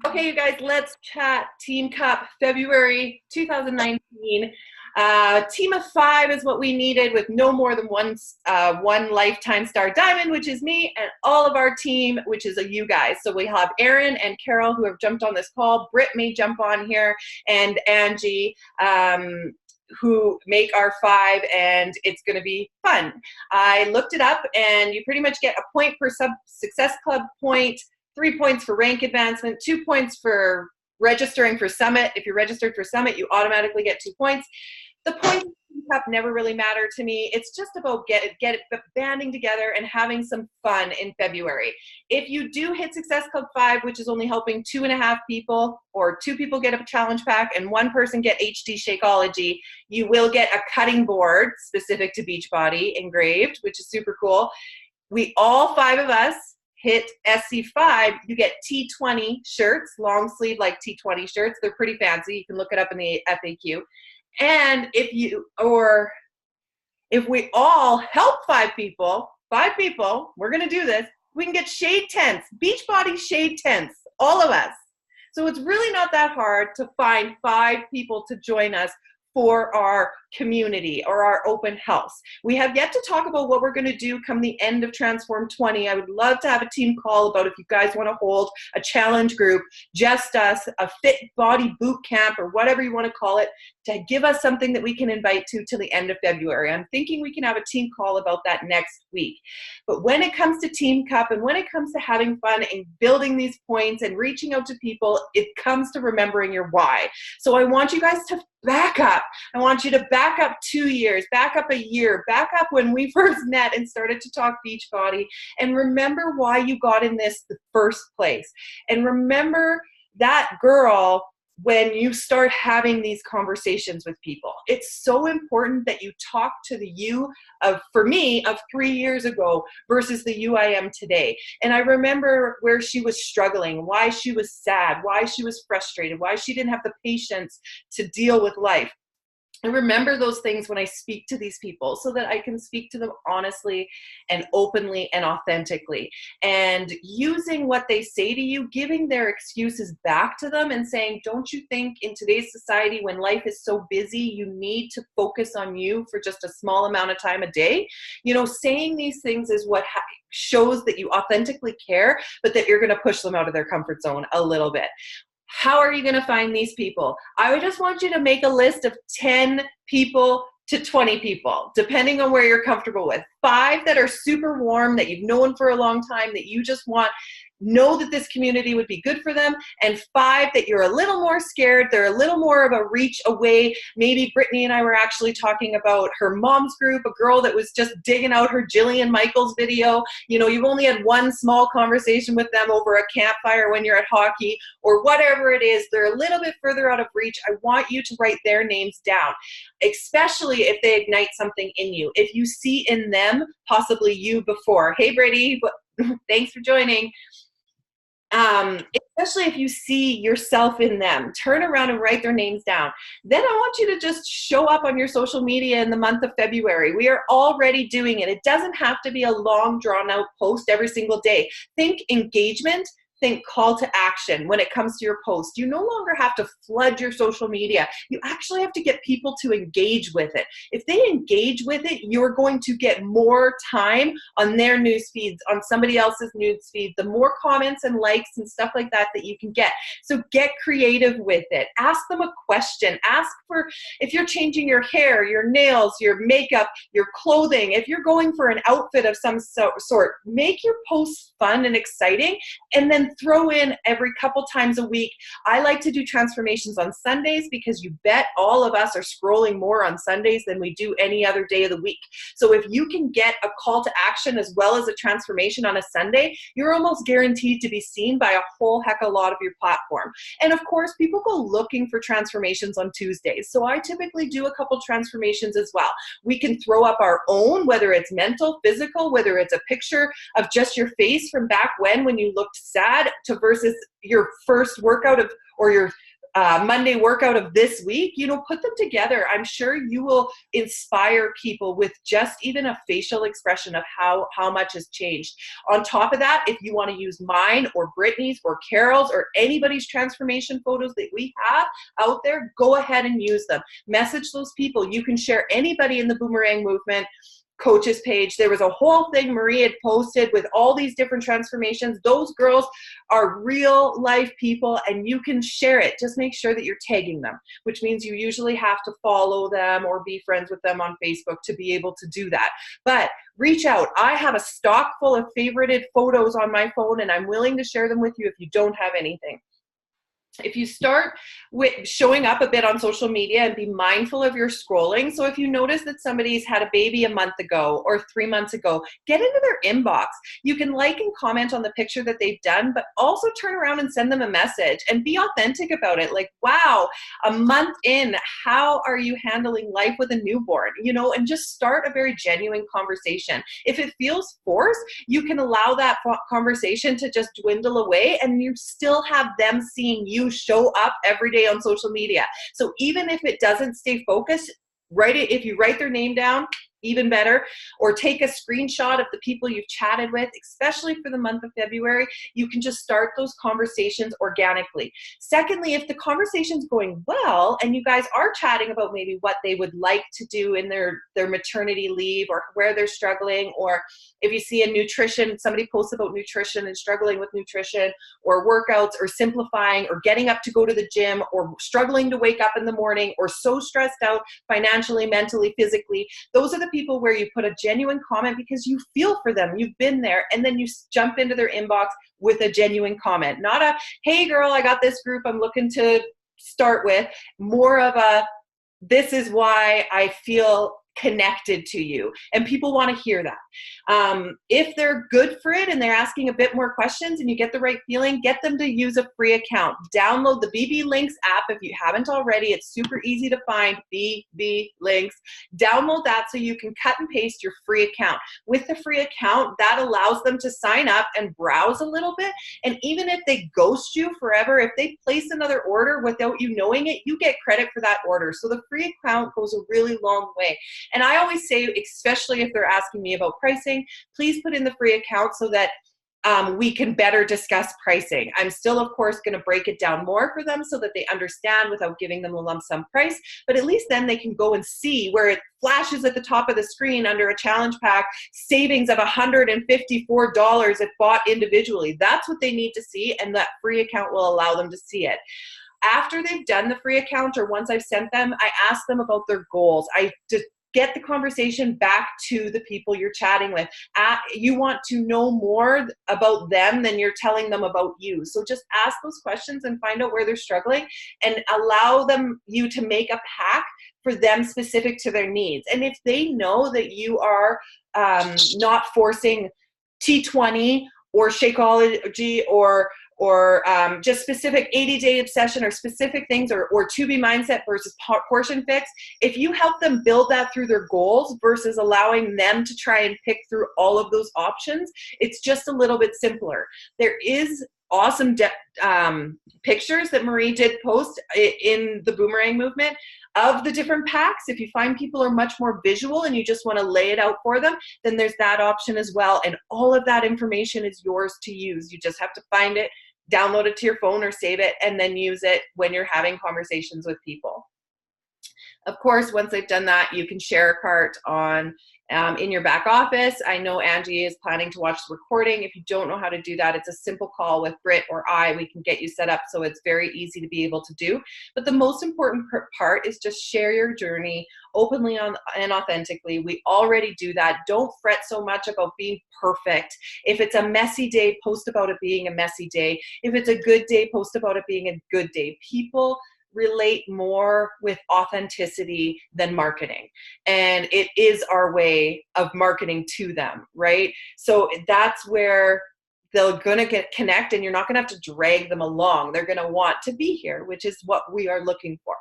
Okay, you guys, let's chat Team Cup February 2019. Team of 5 is what we needed with no more than one lifetime star diamond, which is me, and all of our team, which is you guys. So we have Aaron and Carol who have jumped on this call. Britt may jump on here, and Angie. Who make our 5, and it's going to be fun. I looked it up, and you pretty much get a point per Success Club point, 3 points for rank advancement, 2 points for registering for Summit. If you're registered for Summit, you automatically get 2 points. The points cup never really matter to me. It's just about banding together and having some fun in February. If you do hit Success Club 5, which is only helping 2.5 people, or 2 people get a challenge pack and 1 person get HD Shakeology, you will get a cutting board specific to Beachbody engraved, which is super cool. We all 5 of us hit SC5, you get T20 shirts, long sleeve like T20 shirts. They're pretty fancy. You can look it up in the FAQ. And if we all help 5 people, we're going to do this, we can get shade tents, Beachbody shade tents, all of us. So it's really not that hard to find 5 people to join us for our community or our open house. We have yet to talk about what we're going to do come the end of Transform 20. I would love to have a team call about if you guys want to hold a challenge group, just us, a fit body boot camp or whatever you want to call it, to give us something that we can invite to till the end of February. I'm thinking we can have a team call about that next week. But when it comes to Team Cup and when it comes to having fun and building these points and reaching out to people, it comes to remembering your why. So I want you guys to back up. I want you to back up 2 years, back up a year, back up when we first met and started to talk Beachbody, and remember why you got in this the first place. And remember that girl when you start having these conversations with people. It's so important that you talk to the you for me, of 3 years ago versus the you I am today. And I remember where she was struggling, why she was sad, why she was frustrated, why she didn't have the patience to deal with life. I remember those things when I speak to these people so that I can speak to them honestly and openly and authentically, and using what they say to you, giving their excuses back to them and saying, don't you think in today's society when life is so busy, you need to focus on you for just a small amount of time a day? You know, saying these things is what shows that you authentically care, but that you're going to push them out of their comfort zone a little bit. How are you going to find these people? I would just want you to make a list of 10 people to 20 people, depending on where you're comfortable with. 5 that are super warm, that you've known for a long time, that you just know that this community would be good for them, and 5 that you're a little more scared, they're a little more of a reach away. Maybe Brittany and I were actually talking about her mom's group, a girl that was just digging out her Jillian Michaels video. You know, you've only had one small conversation with them over a campfire when you're at hockey, or whatever it is. They're a little bit further out of reach. I want you to write their names down, especially if they ignite something in you. If you see in them possibly you before. Hey, Brittany, thanks for joining. Especially if you see yourself in them, turn around and write their names down. Then I want you to just show up on your social media in the month of February. We are already doing it. It doesn't have to be a long drawn out post every single day. Think engagement. Think call to action when it comes to your post. You no longer have to flood your social media. You actually have to get people to engage with it. If they engage with it, you're going to get more time on their news feeds, on somebody else's news feed, the more comments and likes and stuff like that that you can get. So get creative with it. Ask them a question. Ask for, if you're changing your hair, your nails, your makeup, your clothing, if you're going for an outfit of some sort, make your posts fun and exciting, and then throw in every couple times a week. I like to do transformations on Sundays because you bet all of us are scrolling more on Sundays than we do any other day of the week. So if you can get a call to action as well as a transformation on a Sunday, you're almost guaranteed to be seen by a whole heck of a lot of your platform. And of course, people go looking for transformations on Tuesdays. So I typically do a couple transformations as well. We can throw up our own, whether it's mental, physical, whether it's a picture of just your face from back when you looked sad, to versus your first workout or your Monday workout of this week, put them together. I'm sure you will inspire people with just even a facial expression of how much has changed. On top of that, if you want to use mine or Brittany's or Carol's or anybody's transformation photos that we have out there, go ahead and use them. Message those people. You can share anybody in the Boomerang Movement coaches page. There was a whole thing Marie had posted with all these different transformations. Those girls are real life people, and you can share it. Just make sure that you're tagging them, which means you usually have to follow them or be friends with them on Facebook to be able to do that. But reach out. I have a stock full of favorited photos on my phone, and I'm willing to share them with you if you don't have anything. If you start with showing up a bit on social media and be mindful of your scrolling. So if you notice that somebody's had a baby a month ago or 3 months ago, get into their inbox. You can like and comment on the picture that they've done, but also turn around and send them a message and be authentic about it. Like, wow, a month in, how are you handling life with a newborn? And just start a very genuine conversation. If it feels forced, you can allow that conversation to just dwindle away, and you still have them seeing you show up every day on social media. So even if it doesn't stay focused, write it. If you write their name down, even better, or take a screenshot of the people you've chatted with, especially for the month of February. You can just start those conversations organically. Secondly, if the conversation's going well and you guys are chatting about maybe what they would like to do in their maternity leave or where they're struggling, or if you see somebody posts about nutrition and struggling with nutrition or workouts or simplifying or getting up to go to the gym or struggling to wake up in the morning or so stressed out financially, mentally, physically, those are the people where you put a genuine comment because you feel for them, you've been there, and then you jump into their inbox with a genuine comment. Not a, hey girl, I got this group I'm looking to start with. More of a, this is why I feel connected to you. And people want to hear that. If they're good for it and they're asking a bit more questions and you get the right feeling, get them to use a free account. Download the BB Links app if you haven't already. It's super easy to find, BB Links. Download that so you can cut and paste your free account. With the free account, that allows them to sign up and browse a little bit. And even if they ghost you forever, if they place another order without you knowing it, you get credit for that order. So the free account goes a really long way. And I always say, especially if they're asking me about pricing, please put in the free account so that we can better discuss pricing. I'm still, of course, going to break it down more for them so that they understand without giving them a lump sum price. But at least then they can go and see where it flashes at the top of the screen under a challenge pack, savings of $154 if bought individually. That's what they need to see, and that free account will allow them to see it. After they've done the free account, or once I've sent them, I ask them about their goals. I just get the conversation back to the people you're chatting with. You want to know more about them than you're telling them about you. So just ask those questions and find out where they're struggling, and allow you to make a pack for them specific to their needs. And if they know that you are not forcing T20 or Shakeology or just specific 80-day obsession or specific things, or to be mindset versus portion fix, if you help them build that through their goals versus allowing them to try and pick through all of those options, it's just a little bit simpler. There is awesome pictures that Marie did post in the Boomerang Movement of the different packs. If you find people are much more visual and you just want to lay it out for them, then there's that option as well. And all of that information is yours to use. You just have to find it, download it to your phone or save it, and then use it when you're having conversations with people. Of course, once they've done that, you can share a cart on in your back office. I know Angie is planning to watch the recording. If you don't know how to do that, it's a simple call with Britt or I. We can get you set up, so it's very easy to be able to do. But the most important part is just share your journey openly and authentically. We already do that. Don't fret so much about being perfect. If it's a messy day, post about it being a messy day. If it's a good day, post about it being a good day. People relate more with authenticity than marketing, and it is our way of marketing to them, right? So that's where they're gonna connect, and you're not gonna have to drag them along. They're gonna want to be here, which is what we are looking for.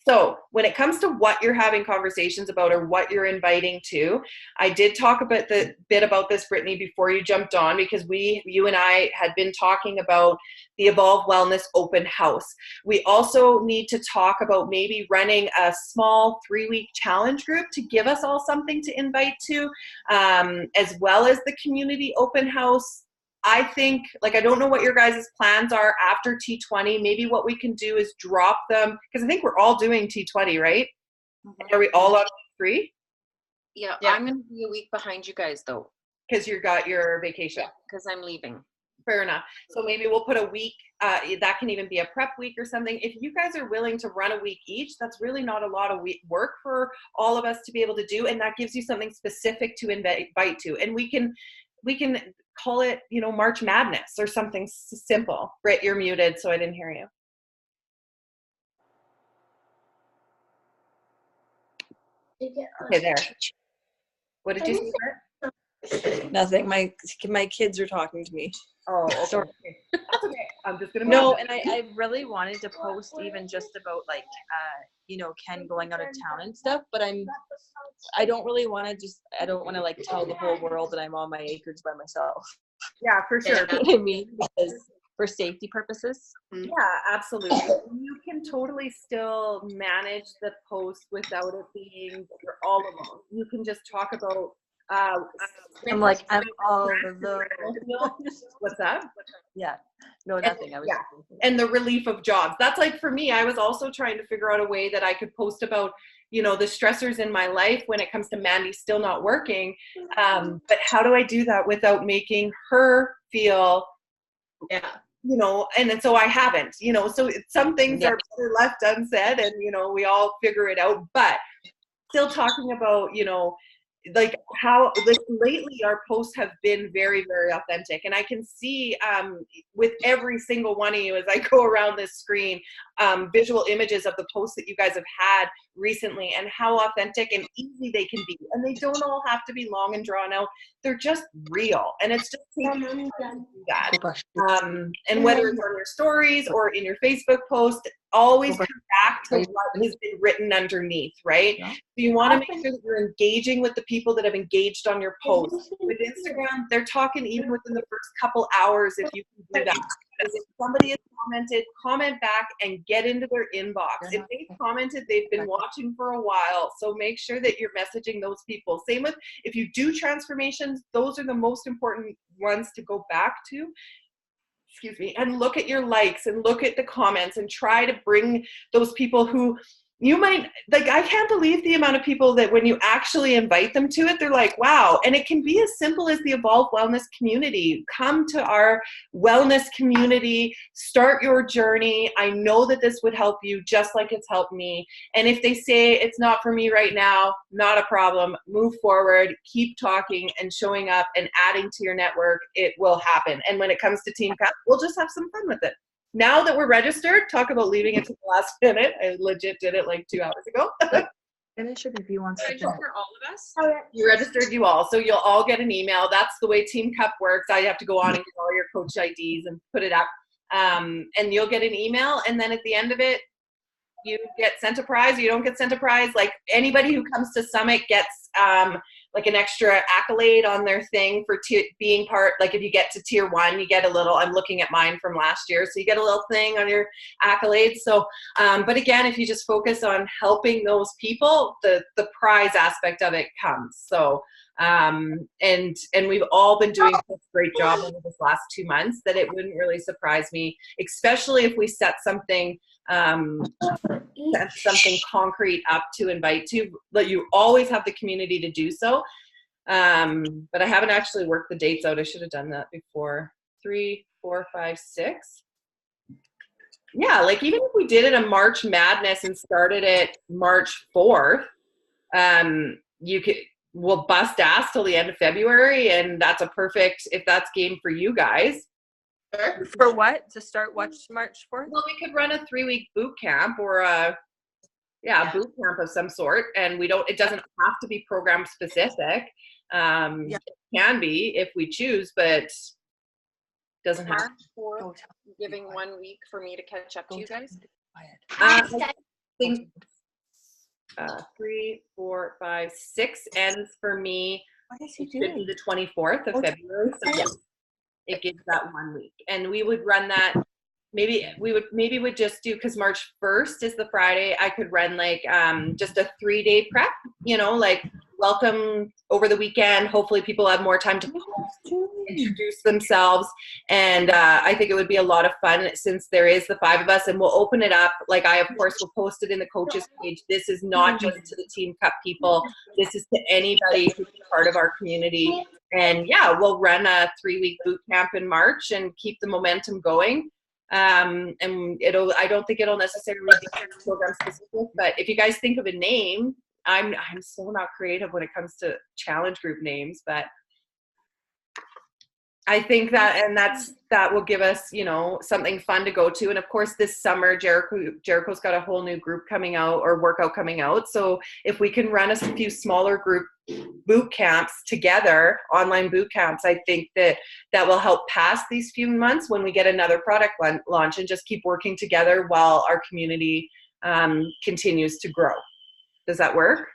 So when it comes to what you're having conversations about or what you're inviting to, I did talk about the bit about this, Brittany, before you jumped on, because you and I had been talking about the Evolve Wellness open house. We also need to talk about maybe running a small 3-week challenge group to give us all something to invite to, as well as the community open house. I think, like, I don't know what your guys' plans are after T20. Maybe what we can do is drop them, because I think we're all doing T20, right? Mm-hmm. Are we all on T3? Yeah, I'm going to be a week behind you guys, though. Because you got your vacation. Yeah, because I'm leaving. Fair enough. So maybe we'll put a week, that can even be a prep week or something. If you guys are willing to run a week each, that's really not a lot of work for all of us to be able to do, and that gives you something specific to invite to. And we can call it, March Madness or something simple. Britt, you're muted, so I didn't hear you. Okay, there. What did you say, Britt? Nothing. My kids are talking to me. Oh, okay. Sorry. That's okay. I'm just gonna and I really wanted to post even just about like Ken going out of town and stuff, but I don't really want to like tell the whole world that I'm on my acres by myself. Yeah, for sure. You know what I mean? Because for safety purposes. Yeah, absolutely. You can totally still manage the post without it being you're all alone. You can just talk about I'm like, I'm all alone. What's that? Yeah. No, nothing. And the relief of jobs. That's like, for me, I was also trying to figure out a way that I could post about, the stressors in my life when it comes to Mandy still not working. But how do I do that without making her feel, and then so I haven't, so some things are better left unsaid, and, we all figure it out, but still talking about, like how, like, lately our posts have been very, very authentic, and I can see with every single one of you as I go around this screen, visual images of the posts that you guys have had recently and how authentic and easy they can be, and they don't all have to be long and drawn out. They're just real, and it's just taking time to do that. And whether it's on your stories or in your Facebook post, always come back to what has been written underneath, right? So you want to make sure that you're engaging with the people that have engaged on your post. With Instagram, they're talking even within the first couple hours if you can do that. Because if somebody has commented, comment back and get into their inbox. If they've commented, they've been watching for a while. So make sure that you're messaging those people. Same with if you do transformations, those are the most important ones to go back to. Excuse me, and look at your likes and look at the comments and try to bring those people who you might, like, I can't believe the amount of people that when you actually invite them to it, they're like, wow. And it can be as simple as the Evolve Wellness community. Come to our wellness community, start your journey. I know that this would help you just like it's helped me. And if they say it's not for me right now, not a problem. Move forward, keep talking and showing up and adding to your network. It will happen. And when it comes to Team Cup, we'll just have some fun with it. Now that we're registered, talk about leaving it to the last minute. I legit did it like 2 hours ago. Finish it if you want to. For all of us? You registered, you all. So you'll all get an email. That's the way Team Cup works. I have to go on and get all your coach IDs and put it up. And you'll get an email. And then at the end of it, you get sent a prize or you don't get sent a prize. Like anybody who comes to Summit gets like an extra accolade on their thing for being part. Like if you get to tier 1, you get a little, I'm looking at mine from last year. So you get a little thing on your accolades. So, but again, if you just focus on helping those people, the prize aspect of it comes. So, and we've all been doing such a great job over this last 2 months that it wouldn't really surprise me, especially if we set something concrete up to invite to, but you always have the community to do so. But I haven't actually worked the dates out. I should have done that before. 3, 4, 5, 6. Yeah, like even if we did it a March Madness and started it March 4th, we'll bust ass till the end of February, and that's a perfect, if that's game for you guys. For what? To start March 4th? Well, we could run a 3-week boot camp or a boot camp of some sort, and it doesn't have to be program specific. It can be if we choose, but doesn't have to. Giving 1 week for me to catch up to you guys. 3, 4, 5, 6 ends for me. What is he It should be the 24th of February. So yes, it gives that 1 week. And we would run that, maybe we'd just do, because March 1st is the Friday, I could run like just a 3-day prep, like welcome over the weekend. Hopefully people have more time to introduce themselves. And I think it would be a lot of fun since there is the 5 of us, and we'll open it up. Like I, of course, will post it in the coaches page. This is not just to the Team Cup people. This is to anybody who's part of our community. And yeah, we'll run a 3-week boot camp in March and keep the momentum going. And I don't think it'll necessarily be program specific, but if you guys think of a name, I'm so not creative when it comes to challenge group names, but I think that will give us, something fun to go to. And of course this summer, Jericho's got a whole new group coming out, or workout coming out. So if we can run a few smaller group boot camps together, online boot camps, I think that will help pass these few months when we get another product launch, and just keep working together while our community continues to grow. Does that work?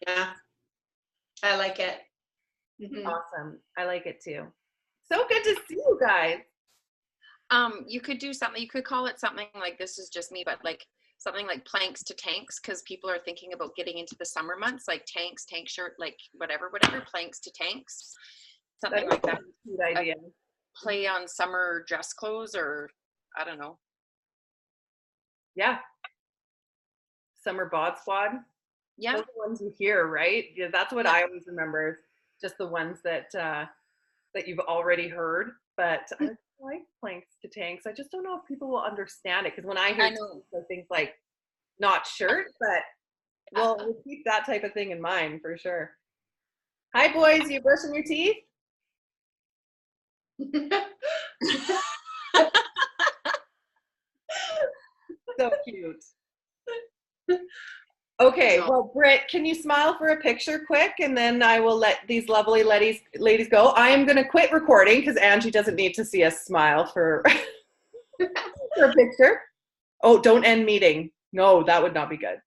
Yeah. I like it. Awesome. I like it too. So good to see you guys. You could do something, you could call it something like, this is just me, but like something like planks to tanks, because people are thinking about getting into the summer months, like tanks, tank shirt, like whatever, planks to tanks, something like that. Good idea. Play on summer dress clothes, or I don't know. Yeah. Summer bod squad. Yeah. Those are the ones you hear, right? Yeah, that's what I always remember. Just the ones that you've already heard. But I like planks to tanks. I just don't know if people will understand it, because when I hear things like not shirt, but we'll keep that type of thing in mind for sure. Hi boys, you brushing your teeth? So cute. Okay, well, Britt, can you smile for a picture quick, and then I will let these lovely ladies go. I am going to quit recording because Angie doesn't need to see us smile for, for a picture. Oh, don't end meeting. No, that would not be good.